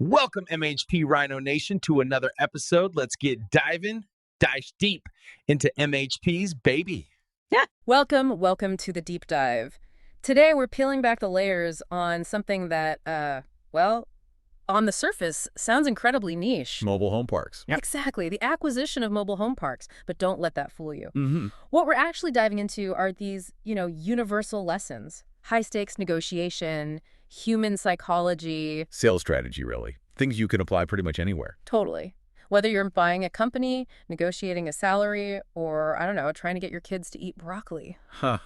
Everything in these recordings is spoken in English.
Welcome, MHP Rhino Nation, to another episode. Let's get dive deep into MHP's baby. Yeah. Welcome to the deep dive. Today, we're peeling back the layers on something that, on the surface, sounds incredibly niche. Mobile home parks. Yep. Exactly, the acquisition of mobile home parks. But don't let that fool you. Mm-hmm. What we're actually diving into are these, universal lessons. High-stakes negotiation, human psychology. Sales strategy, really. Things you can apply pretty much anywhere. Totally. Whether you're buying a company, negotiating a salary, or, trying to get your kids to eat broccoli. Huh.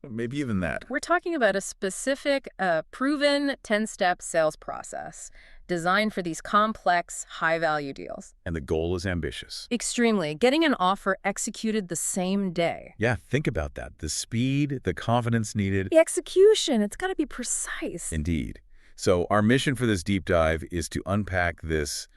Maybe even that. We're talking about a specific, proven 10-step sales process designed for these complex, high-value deals. And the goal is ambitious. Extremely. Getting an offer executed the same day. Yeah, think about that. The speed, the confidence needed. The execution, it's got to be precise. Indeed. So our mission for this deep dive is to unpack this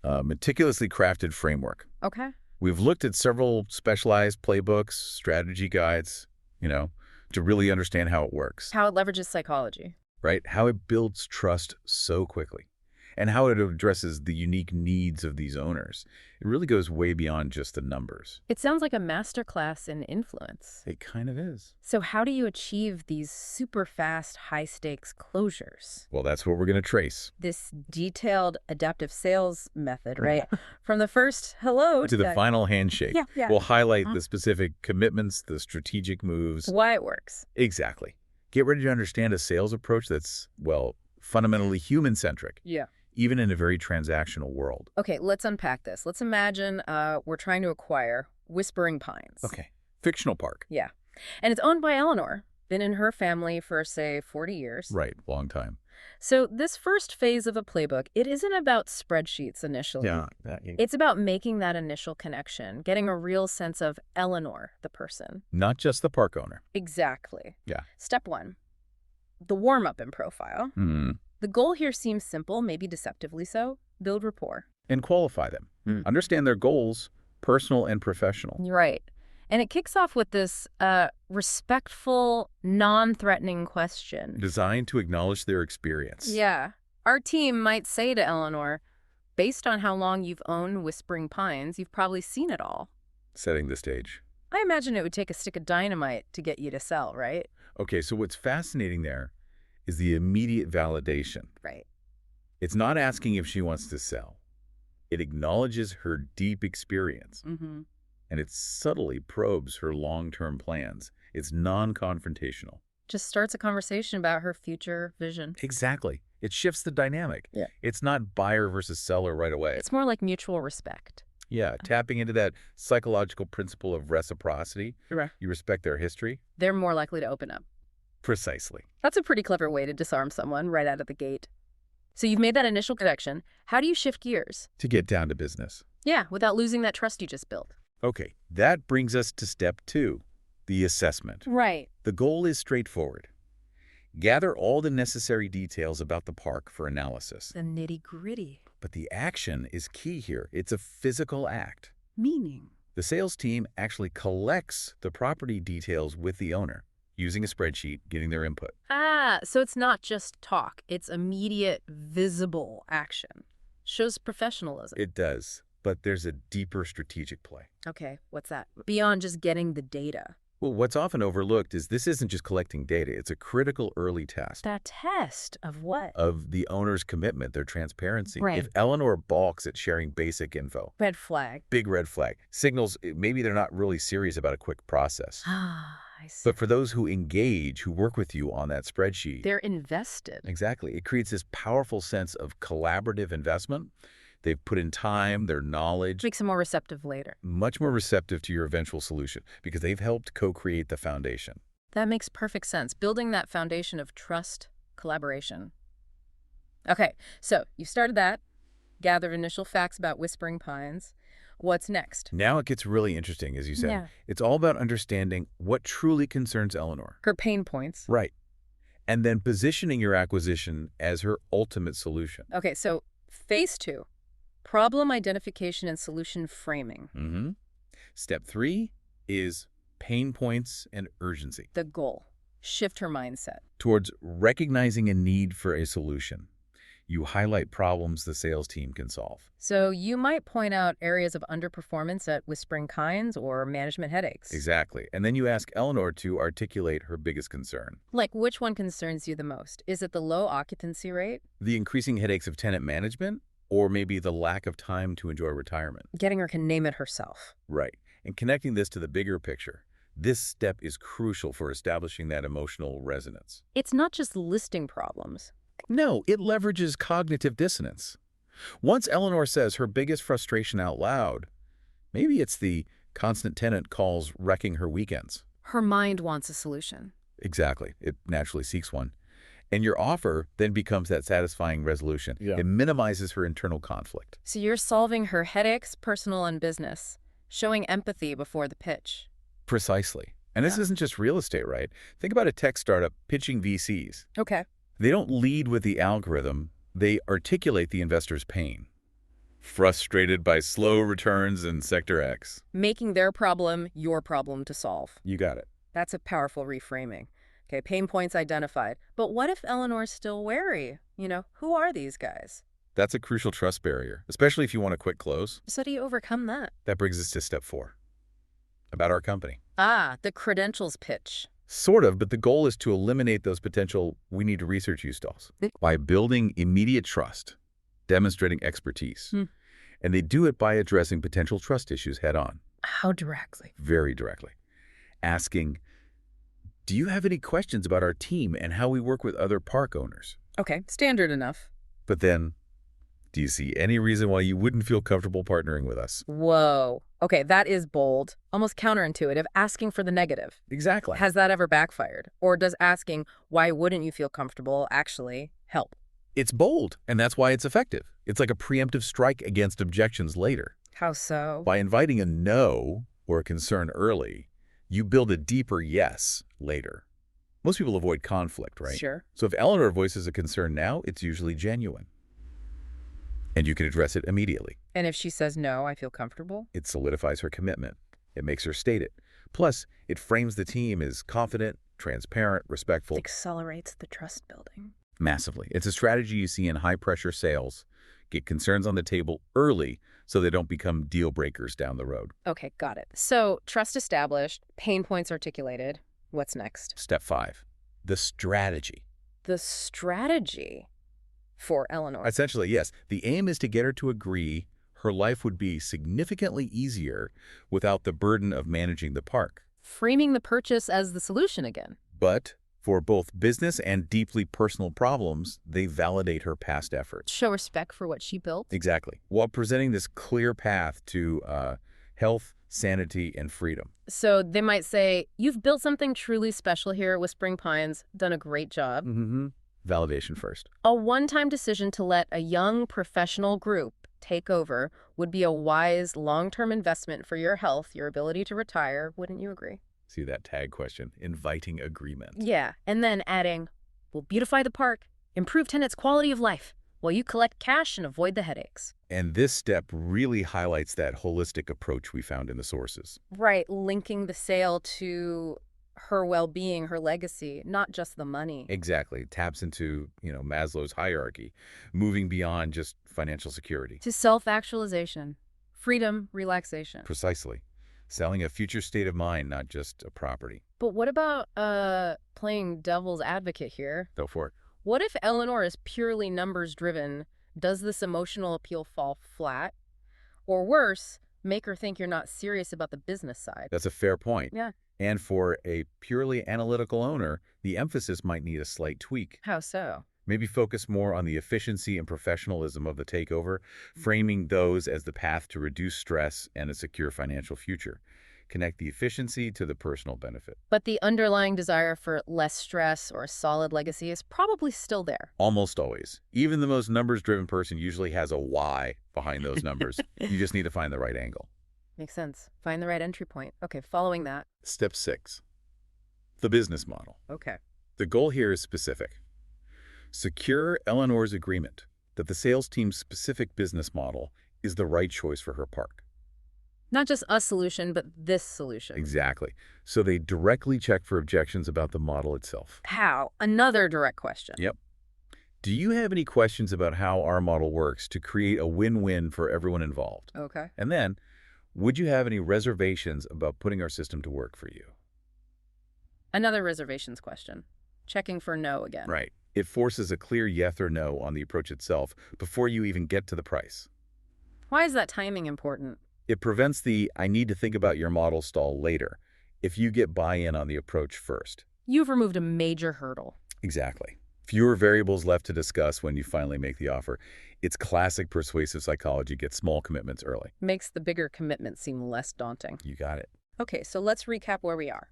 meticulously crafted framework. Okay. We've looked at several specialized playbooks, strategy guides, to really understand how it works. How it leverages psychology. Right? How it builds trust so quickly. And how it addresses the unique needs of these owners. It really goes way beyond just the numbers. It sounds like a masterclass in influence. It kind of is. So how do you achieve these super fast, high-stakes closures? Well, that's what we're going to trace. This detailed adaptive sales method, right? From the first hello to the final handshake. Yeah. We'll highlight the specific commitments, the strategic moves. Why it works. Exactly. Get ready to understand a sales approach that's, fundamentally human-centric. Yeah. Even in a very transactional world. Okay, let's unpack this. Let's imagine we're trying to acquire Whispering Pines. Okay. Fictional park. Yeah. And it's owned by Eleanor. Been in her family for, say, 40 years. Right. Long time. So this first phase of a playbook, it isn't about spreadsheets initially. Yeah. It's about making that initial connection, getting a real sense of Eleanor, the person. Not just the park owner. Exactly. Yeah. Step 1, the warm-up and profile. The goal here seems simple, maybe deceptively so. Build rapport. And qualify them. Understand their goals, personal and professional. Right. And it kicks off with this respectful, non-threatening question. Designed to acknowledge their experience. Yeah. Our team might say to Eleanor, based on how long you've owned Whispering Pines, you've probably seen it all. Setting the stage. I imagine it would take a stick of dynamite to get you to sell, right? Okay, so what's fascinating there is the immediate validation. Right. It's not asking if she wants to sell. It acknowledges her deep experience. And it subtly probes her long-term plans. It's non-confrontational. Just starts a conversation about her future vision. Exactly. It shifts the dynamic. Yeah. It's not buyer versus seller right away. It's more like mutual respect. Yeah, tapping into that psychological principle of reciprocity. Right. You respect their history. They're more likely to open up. Precisely. That's a pretty clever way to disarm someone right out of the gate. So you've made that initial connection. How do you shift gears? To get down to business. Yeah, without losing that trust you just built. Okay, that brings us to step 2, the assessment. Right. The goal is straightforward. Gather all the necessary details about the park for analysis. The nitty-gritty. But the action is key here. It's a physical act. Meaning? The sales team actually collects the property details with the owner, using a spreadsheet, getting their input. So it's not just talk. It's immediate, visible action. Shows professionalism. It does, but there's a deeper strategic play. Okay, what's that? Beyond just getting the data. Well, what's often overlooked is this isn't just collecting data. It's a critical early test. That test of what? Of the owner's commitment, their transparency. Right. If Eleanor balks at sharing basic info. Red flag. Big red flag. Signals maybe they're not really serious about a quick process. I see. But for those who engage, who work with you on that spreadsheet. They're invested. Exactly. It creates this powerful sense of collaborative investment. They've put in time, their knowledge. Makes them more receptive later. Much more receptive to your eventual solution because they've helped co-create the foundation. That makes perfect sense. Building that foundation of trust, collaboration. Okay, so you started that, gathered initial facts about Whispering Pines. What's next? Now it gets really interesting, as you said. Yeah. It's all about understanding what truly concerns Eleanor. Her pain points. Right. And then positioning your acquisition as her ultimate solution. Okay, so phase 2. Problem identification and solution framing. Step 3 is pain points and urgency. The goal. Shift her mindset. Towards recognizing a need for a solution. You highlight problems the sales team can solve. So you might point out areas of underperformance at Whispering Pines or management headaches. Exactly. And then you ask Eleanor to articulate her biggest concern. Like, which one concerns you the most? Is it the low occupancy rate? The increasing headaches of tenant management, or maybe the lack of time to enjoy retirement? Getting her can name it herself. Right. And connecting this to the bigger picture. This step is crucial for establishing that emotional resonance. It's not just listing problems. No, it leverages cognitive dissonance. Once Eleanor says her biggest frustration out loud, maybe it's the constant tenant calls wrecking her weekends. Her mind wants a solution. Exactly. It naturally seeks one. And your offer then becomes that satisfying resolution. Yeah. It minimizes her internal conflict. So you're solving her headaches, personal and business, showing empathy before the pitch. Precisely. And this Yeah. isn't just real estate, right? Think about a tech startup pitching VCs. Okay. They don't lead with the algorithm. They articulate the investor's pain. Frustrated by slow returns in Sector X. Making their problem your problem to solve. You got it. That's a powerful reframing. Okay, pain points identified. But what if Eleanor's still wary? Who are these guys? That's a crucial trust barrier, especially if you want a quick close. So how do you overcome that? That brings us to step 4. About our company. The credentials pitch. Sort of, but the goal is to eliminate those potential we need to research you stalls by building immediate trust, demonstrating expertise. And they do it by addressing potential trust issues head on. How directly? Very directly. Asking, do you have any questions about our team and how we work with other park owners? Okay, standard enough. But then, do you see any reason why you wouldn't feel comfortable partnering with us? Whoa. Okay, that is bold, almost counterintuitive, asking for the negative. Exactly. Has that ever backfired? Or does asking, why wouldn't you feel comfortable, actually help? It's bold, and that's why it's effective. It's like a preemptive strike against objections later. How so? By inviting a no or a concern early, you build a deeper yes later. Most people avoid conflict, right? Sure. So if Eleanor voices a concern now, it's usually genuine. And you can address it immediately. And if she says no, I feel comfortable? It solidifies her commitment. It makes her state it. Plus, it frames the team as confident, transparent, respectful. Accelerates the trust building. Massively. It's a strategy you see in high-pressure sales. Get concerns on the table early so they don't become deal breakers down the road. Okay, got it. So, trust established, pain points articulated. What's next? Step 5, the strategy. The strategy for Eleanor. Essentially, yes. The aim is to get her to agree her life would be significantly easier without the burden of managing the park. Framing the purchase as the solution again. But for both business and deeply personal problems, they validate her past efforts. Show respect for what she built. Exactly. While presenting this clear path to health, sanity, and freedom. So they might say, you've built something truly special here at Whispering Pines, done a great job. Validation first. A one-time decision to let a young professional group take over would be a wise long-term investment for your health, your ability to retire. Wouldn't you agree? See that tag question, inviting agreement. Yeah, and then adding, we'll beautify the park, improve tenants' quality of life, while you collect cash and avoid the headaches. And this step really highlights that holistic approach we found in the sources. Right, linking the sale to her well-being, her legacy, not just the money. Exactly. It taps into, Maslow's hierarchy, moving beyond just financial security. To self-actualization, freedom, relaxation. Precisely. Selling a future state of mind, not just a property. But what about playing devil's advocate here? Go for it. What if Eleanor is purely numbers-driven? Does this emotional appeal fall flat? Or worse, make her think you're not serious about the business side? That's a fair point. Yeah. And for a purely analytical owner, the emphasis might need a slight tweak. How so? Maybe focus more on the efficiency and professionalism of the takeover, framing those as the path to reduce stress and a secure financial future. Connect the efficiency to the personal benefit. But the underlying desire for less stress or a solid legacy is probably still there. Almost always. Even the most numbers-driven person usually has a why behind those numbers. You just need to find the right angle. Makes sense. Find the right entry point. Okay, following that. Step 6, the business model. Okay. The goal here is specific. Secure Eleanor's agreement that the sales team's specific business model is the right choice for her park. Not just a solution, but this solution. Exactly. So they directly check for objections about the model itself. How? Another direct question. Yep. Do you have any questions about how our model works to create a win-win for everyone involved? Okay. And then, would you have any reservations about putting our system to work for you? Another reservations question. Checking for no again. Right. It forces a clear yes or no on the approach itself before you even get to the price. Why is that timing important? It prevents the "I need to think about your model" stall later if you get buy-in on the approach first. You've removed a major hurdle. Exactly. Fewer variables left to discuss when you finally make the offer. It's classic persuasive psychology: get small commitments early. Makes the bigger commitment seem less daunting. You got it. Okay, so let's recap where we are.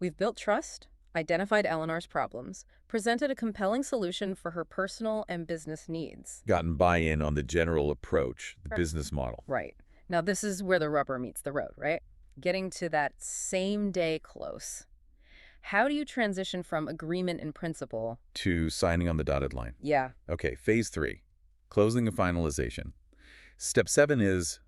We've built trust, identified Eleanor's problems, presented a compelling solution for her personal and business needs. Gotten buy-in on the general approach, the business model. Right. Now this is where the rubber meets the road, right? Getting to that same day close. How do you transition from agreement in principle To signing on the dotted line. Yeah. Okay, phase 3, closing and finalization. Step 7 is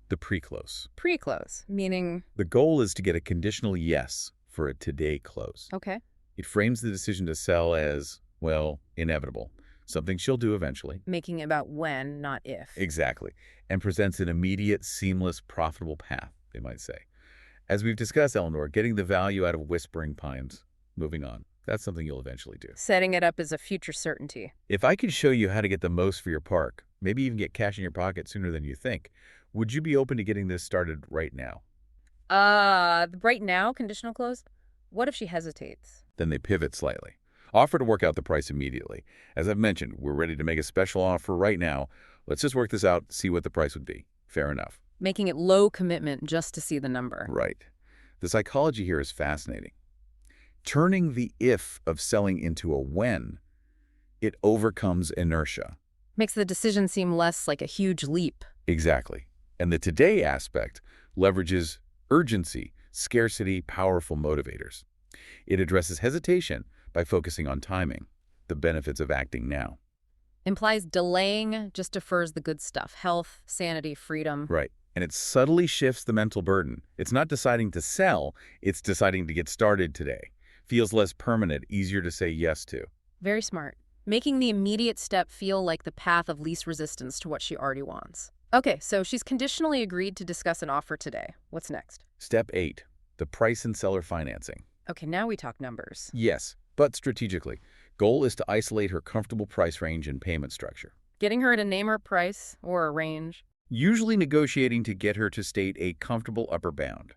the pre-close. Pre-close, meaning, The goal is to get a conditional yes for a today close. okay, It frames the decision to sell as, well, inevitable, something she'll do eventually. making it about when, not if. Exactly. And presents an immediate, seamless, profitable path, they might say. As we've discussed, Eleanor, getting the value out of Whispering Pines, moving on, that's something you'll eventually do. Setting it up as a future certainty. If I could show you how to get the most for your park, maybe even get cash in your pocket sooner than you think, would you be open to getting this started right now? Right now, conditional close? What if she hesitates? Then they pivot slightly. Offer to work out the price immediately. As I've mentioned, we're ready to make a special offer right now. Let's just work this out, see what the price would be. Fair enough. Making it low commitment just to see the number. Right. The psychology here is fascinating. Turning the if of selling into a when, it overcomes inertia. Makes the decision seem less like a huge leap. Exactly. And the today aspect leverages urgency, scarcity, powerful motivators. It addresses hesitation by focusing on timing, the benefits of acting now. Implies delaying just defers the good stuff. Health, sanity, freedom. Right. And it subtly shifts the mental burden. It's not deciding to sell, it's deciding to get started today. Feels less permanent, easier to say yes to. Very smart. Making the immediate step feel like the path of least resistance to what she already wants. Okay, so she's conditionally agreed to discuss an offer today. What's next? Step 8, the price and seller financing. Okay, now we talk numbers. Yes, but strategically. Goal is to isolate her comfortable price range and payment structure. Getting her to name her price or a range. Usually negotiating to get her to state a comfortable upper bound.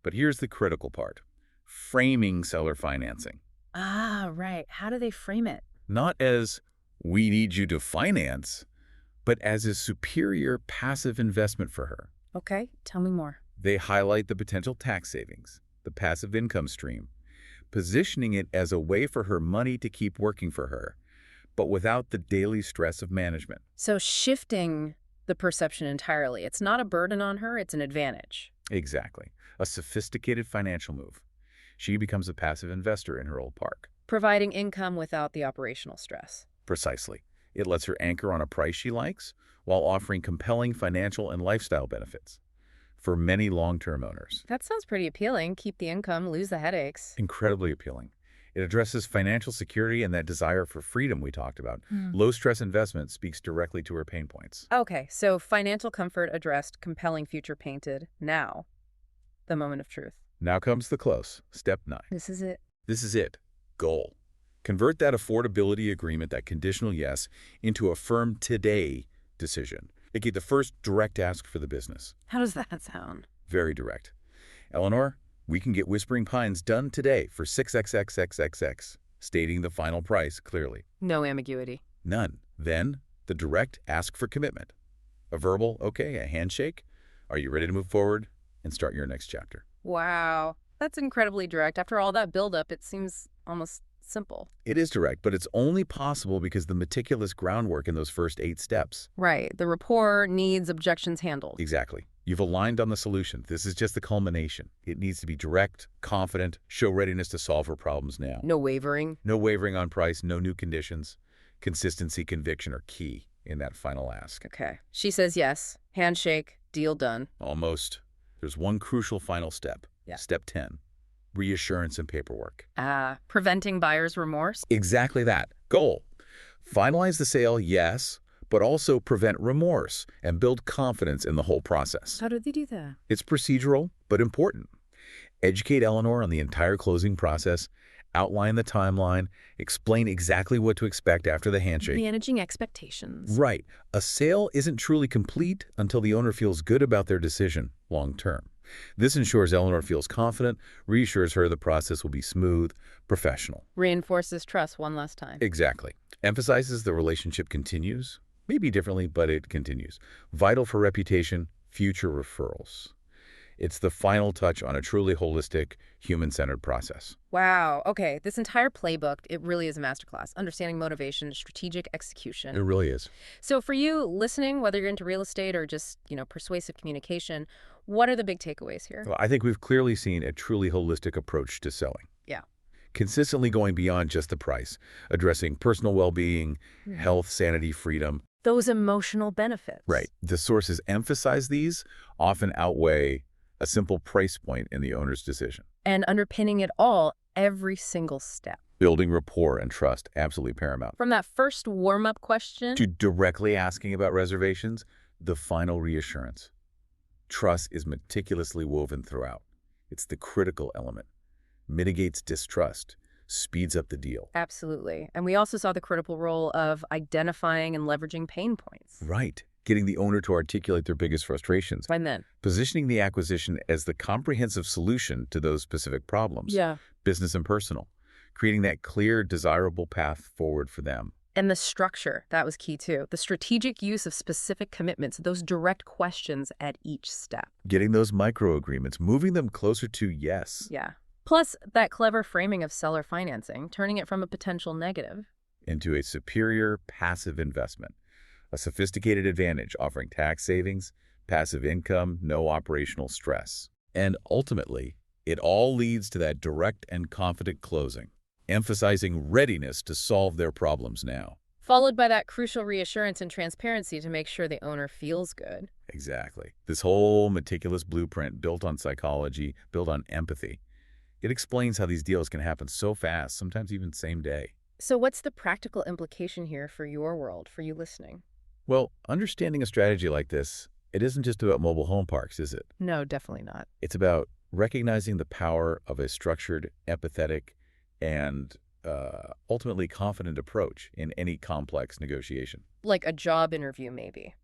But here's the critical part. Framing seller financing. Ah, right. How do they frame it? Not as, we need you to finance, but as a superior passive investment for her. Okay, tell me more. They highlight the potential tax savings, the passive income stream, positioning it as a way for her money to keep working for her, but without the daily stress of management. So shifting the perception entirely. It's not a burden on her, it's an advantage. Exactly. A sophisticated financial move. She becomes a passive investor in her old park. Providing income without the operational stress. Precisely. It lets her anchor on a price she likes while offering compelling financial and lifestyle benefits for many long-term owners. That sounds pretty appealing. Keep the income, lose the headaches. Incredibly appealing. It addresses financial security and that desire for freedom we talked about. Low-stress investment speaks directly to her pain points. Okay, so financial comfort addressed, compelling future painted. Now, the moment of truth. Now comes the close. Step 9. This is it. This is it. Goal. Convert that affordability agreement, that conditional yes, into a firm today decision. Make it the first direct ask for the business. How does that sound? Very direct. Eleanor, we can get Whispering Pines done today for 6xxxxx, stating the final price clearly. No ambiguity. None. Then, the direct ask for commitment. A verbal, okay, a handshake. Are you ready to move forward and start your next chapter? Wow. That's incredibly direct. After all that buildup, it seems almost simple. It is direct, but it's only possible because the meticulous groundwork in those first 8 steps. Right. The rapport, needs, objections handled. Exactly. You've aligned on the solution. This is just the culmination. It needs to be direct, confident, show readiness to solve her problems now. No wavering. No wavering on price, no new conditions. Consistency, conviction are key in that final ask. Okay. She says yes. Handshake. Deal done. Almost. There's one crucial final step. Yeah. Step 10. reassurance, and paperwork. Preventing buyer's remorse? Exactly that. Goal. Finalize the sale, yes, but also prevent remorse and build confidence in the whole process. How do they do that? It's procedural, but important. Educate Eleanor on the entire closing process, outline the timeline, explain exactly what to expect after the handshake. Managing expectations. Right. A sale isn't truly complete until the owner feels good about their decision long term. This ensures Eleanor feels confident, reassures her the process will be smooth, professional. Reinforces trust one last time. Exactly. Emphasizes the relationship continues, maybe differently, but it continues. Vital for reputation, future referrals. It's the final touch on a truly holistic, human-centered process. Wow. Okay. This entire playbook, it really is a masterclass. Understanding motivation, strategic It execution. really is. So for you listening, whether you're into real estate or just, persuasive communication, what are the big takeaways here? Well, I think we've clearly seen a truly holistic approach to selling. Yeah. Consistently going beyond just the price, addressing personal well-being, health, sanity, freedom. Those emotional benefits. Right. The sources emphasize these often outweigh a simple price point in the owner's decision. And underpinning it all, every single step. Building rapport and trust, absolutely paramount. From that first warm-up question To directly asking about reservations, the final reassurance. Trust is meticulously woven throughout. It's the critical element. Mitigates distrust, speeds up the deal. Absolutely. And we also saw the critical role of identifying and leveraging pain points. Right. Getting the owner to articulate their biggest frustrations. And then? Positioning the acquisition as the comprehensive solution to those specific problems. Yeah. Business and personal. Creating that clear, desirable path forward for them. And the structure, that was key too. The strategic use of specific commitments, those direct questions at each step. Getting those micro agreements, moving them closer to yes. Yeah. Plus, that clever framing of seller financing, turning it from a potential negative into a superior passive investment. A sophisticated advantage offering tax savings, passive income, no operational stress. And ultimately, it all leads to that direct and confident closing, emphasizing readiness to solve their problems now. followed by that crucial reassurance and transparency to make sure the owner feels good. Exactly. This whole meticulous blueprint built on psychology, built on empathy. It explains how these deals can happen so fast, sometimes even same day. So what's the practical implication here for your world, for you listening? Well, understanding a strategy like this, it isn't just about mobile home parks, is it? No, definitely not. It's about recognizing the power of a structured, empathetic, and ultimately confident approach in any complex negotiation. Like a job interview, maybe.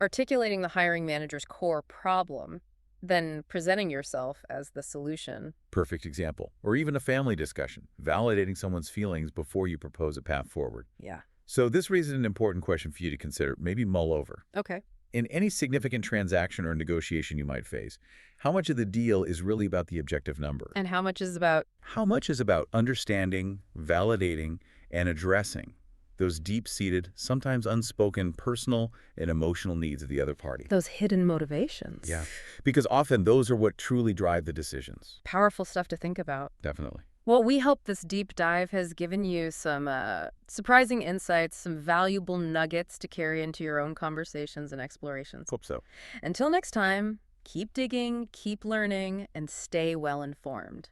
Articulating the hiring manager's core problem, then presenting yourself as the solution. Perfect example. Or even a family discussion, validating someone's feelings before you propose a path forward. Yeah. So this raises an important question for you to consider, maybe mull over. Okay. In any significant transaction or negotiation you might face, how much of the deal is really about the objective number? And how much is about? How much is about understanding, validating, and addressing those deep-seated, sometimes unspoken personal and emotional needs of the other party? Those hidden motivations. Yeah, because often those are what truly drive the decisions. Powerful stuff to think about. Definitely. Well, we hope this deep dive has given you some surprising insights, some valuable nuggets to carry into your own conversations and explorations. Hope so. Until next time, keep digging, keep learning, and stay well informed.